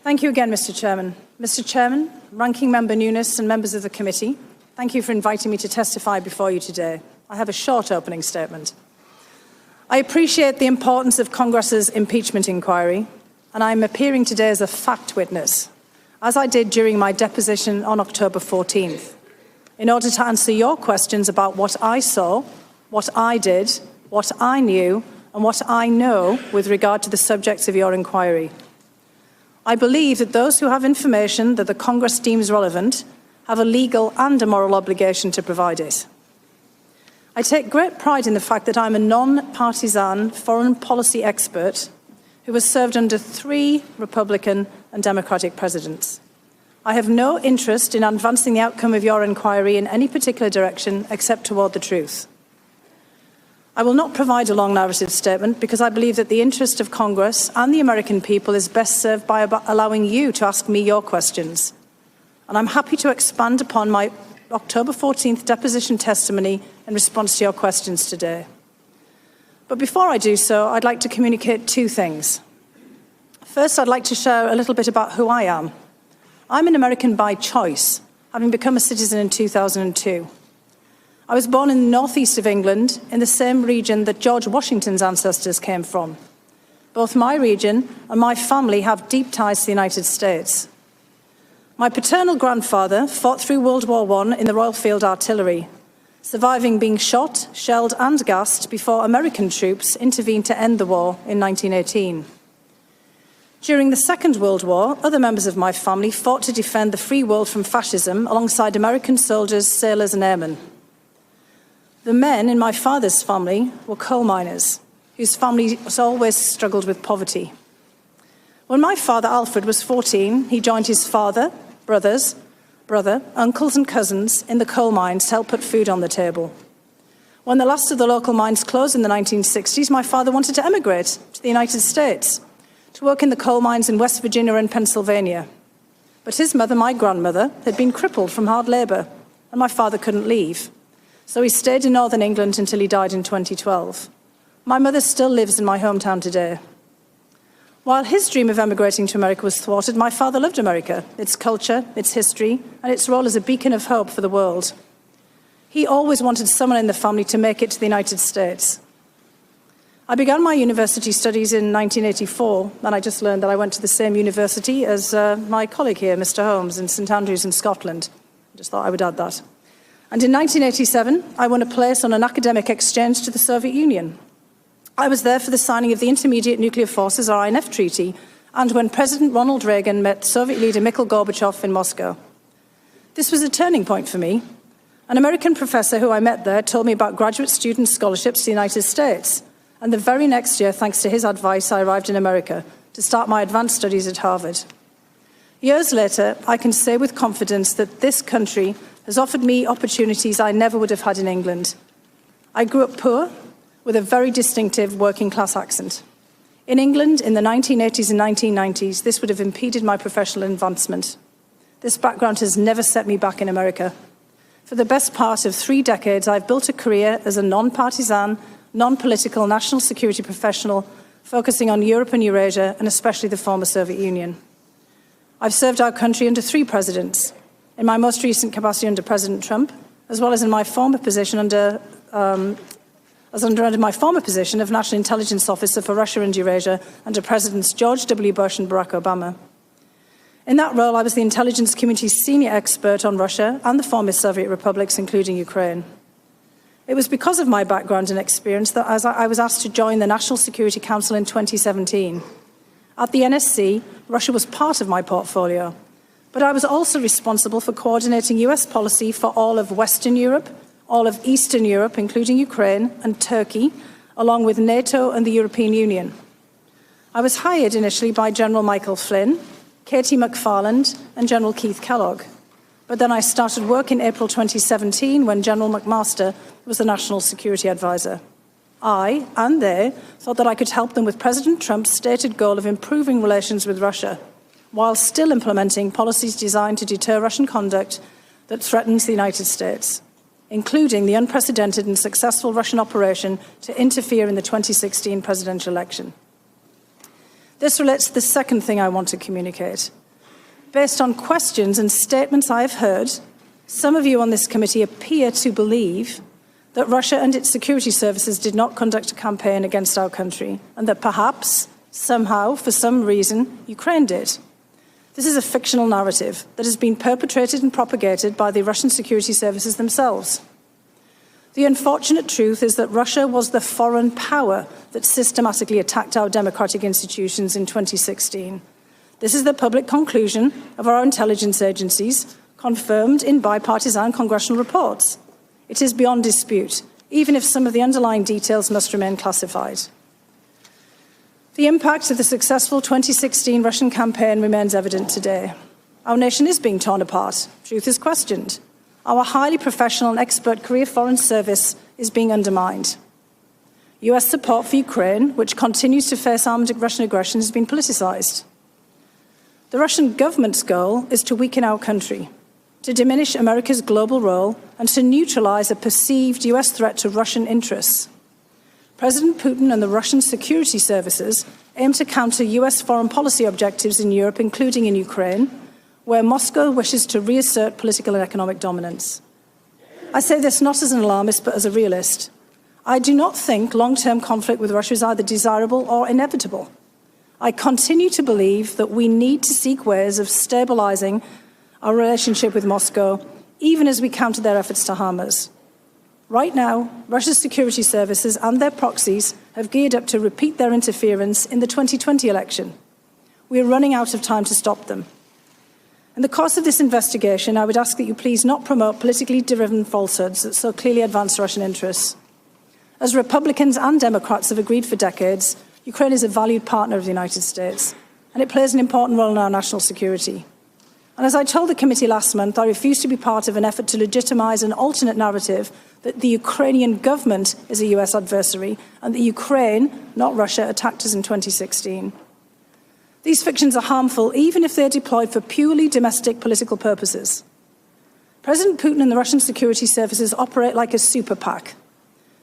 Thank you again, Mr. Chairman. Mr. Chairman, Ranking Member Nunes and members of the committee, thank you for inviting me to testify before you today. I have a short opening statement. I appreciate the importance of Congress's impeachment inquiry, and I am appearing today as a fact witness, as I did during my deposition on October 14th, in order to answer your questions about what I saw, what I did, what I knew, and what I know with regard to the subjects of your inquiry. I believe that those who have information that the Congress deems relevant have a legal and a moral obligation to provide it. I take great pride in the fact that I'm a non-partisan foreign policy expert who has served under 3 Republican and Democratic presidents. I have no interest in advancing the outcome of your inquiry in any particular direction except toward the truth. I will not provide a long narrative statement because I believe that the interest of Congress and the American people is best served by allowing you to ask me your questions. And I'm happy to expand upon my October 14th deposition testimony in response to your questions today. But before I do so, I'd like to communicate 2 things. First, I'd like to share a little bit about who I am. I'm an American by choice, having become a citizen in 2002. I was born in the northeast of England, in the same region that George Washington's ancestors came from. Both my region and my family have deep ties to the United States. My paternal grandfather fought through World War I in the Royal Field Artillery, surviving being shot, shelled and gassed before American troops intervened to end the war in 1918. During the Second World War, other members of my family fought to defend the free world from fascism alongside American soldiers, sailors and airmen. The men in my father's family were coal miners, whose families always struggled with poverty. When my father, Alfred, was 14, he joined his father, brother, uncles and cousins in the coal mines to help put food on the table. When the last of the local mines closed in the 1960s, my father wanted to emigrate to the United States to work in the coal mines in West Virginia and Pennsylvania. But his mother, my grandmother, had been crippled from hard labour, and my father couldn't leave. So he stayed in Northern England until he died in 2012. My mother still lives in my hometown today. While his dream of emigrating to America was thwarted, my father loved America, its culture, its history, and its role as a beacon of hope for the world. He always wanted someone in the family to make it to the United States. I began my university studies in 1984, and I just learned that I went to the same university as my colleague here, Mr. Holmes, in St Andrews in Scotland. I just thought I would add that. And in 1987, I won a place on an academic exchange to the Soviet Union. I was there for the signing of the Intermediate Nuclear Forces, or INF Treaty, and when President Ronald Reagan met Soviet leader Mikhail Gorbachev in Moscow. This was a turning point for me. An American professor who I met there told me about graduate student scholarships to the United States, and the very next year, thanks to his advice, I arrived in America to start my advanced studies at Harvard. Years later, I can say with confidence that this country has offered me opportunities I never would have had in England. I grew up poor, with a very distinctive working-class accent. In England, in the 1980s and 1990s, this would have impeded my professional advancement. This background has never set me back in America. For the best part of 3 decades, I've built a career as a non-partisan, non-political national security professional, focusing on Europe and Eurasia, and especially the former Soviet Union. I've served our country under 3 presidents, in my most recent capacity under President Trump, as well as in my former position under my former position of National Intelligence Officer for Russia and Eurasia under Presidents George W. Bush and Barack Obama. In that role, I was the intelligence community's senior expert on Russia and the former Soviet republics, including Ukraine. It was because of my background and experience that I was asked to join the National Security Council in 2017. At the NSC, Russia was part of my portfolio, but I was also responsible for coordinating US policy for all of Western Europe, all of Eastern Europe, including Ukraine and Turkey, along with NATO and the European Union. I was hired initially by General Michael Flynn, Katie McFarland, and General Keith Kellogg. But then I started work in April 2017 when General McMaster was the National Security Advisor. I, and they, thought that I could help them with President Trump's stated goal of improving relations with Russia, while still implementing policies designed to deter Russian conduct that threatens the United States, including the unprecedented and successful Russian operation to interfere in the 2016 presidential election. This relates to the second thing I want to communicate. Based on questions and statements I have heard, some of you on this committee appear to believe that Russia and its security services did not conduct a campaign against our country, and that perhaps, somehow, for some reason, Ukraine did. This is a fictional narrative that has been perpetrated and propagated by the Russian security services themselves. The unfortunate truth is that Russia was the foreign power that systematically attacked our democratic institutions in 2016. This is the public conclusion of our intelligence agencies, confirmed in bipartisan congressional reports. It is beyond dispute, even if some of the underlying details must remain classified. The impact of the successful 2016 Russian campaign remains evident today. Our nation is being torn apart. Truth is questioned. Our highly professional and expert career foreign service is being undermined. US support for Ukraine, which continues to face armed Russian aggression, has been politicized. The Russian government's goal is to weaken our country, to diminish America's global role, and to neutralize a perceived US threat to Russian interests. President Putin and the Russian security services aim to counter US foreign policy objectives in Europe, including in Ukraine, where Moscow wishes to reassert political and economic dominance. I say this not as an alarmist, but as a realist. I do not think long-term conflict with Russia is either desirable or inevitable. I continue to believe that we need to seek ways of stabilizing our relationship with Moscow, even as we counter their efforts to harm us. Right now, Russia's security services and their proxies have geared up to repeat their interference in the 2020 election. We are running out of time to stop them. In the course of this investigation, I would ask that you please not promote politically driven falsehoods that so clearly advance Russian interests. As Republicans and Democrats have agreed for decades, Ukraine is a valued partner of the United States, and it plays an important role in our national security. And as I told the committee last month, I refuse to be part of an effort to legitimize an alternate narrative that the Ukrainian government is a US adversary and that Ukraine, not Russia, attacked us in 2016. These fictions are harmful even if they are deployed for purely domestic political purposes. President Putin and the Russian security services operate like a super PAC.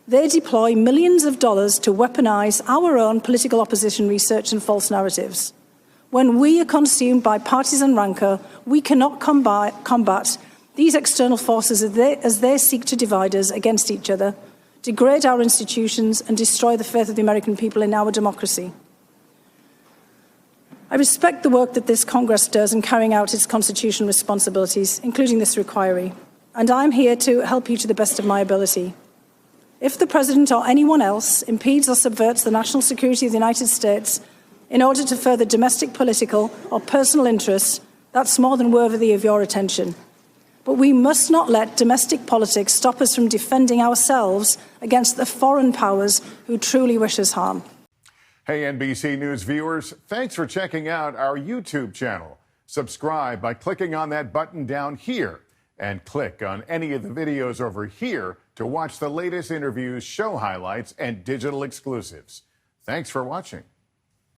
They deploy millions of dollars to weaponize our own political opposition research and false narratives. When we are consumed by partisan rancor, we cannot combat these external forces as they seek to divide us against each other, degrade our institutions, and destroy the faith of the American people in our democracy. I respect the work that this Congress does in carrying out its constitutional responsibilities, including this inquiry, and I'm here to help you to the best of my ability. If the President or anyone else impedes or subverts the national security of the United States in order to further domestic political or personal interests, that's more than worthy of your attention. But we must not let domestic politics stop us from defending ourselves against the foreign powers who truly wish us harm. Hey, NBC News viewers, thanks for checking out our YouTube channel. Subscribe by clicking on that button down here and click on any of the videos over here to watch the latest interviews, show highlights, and digital exclusives. Thanks for watching.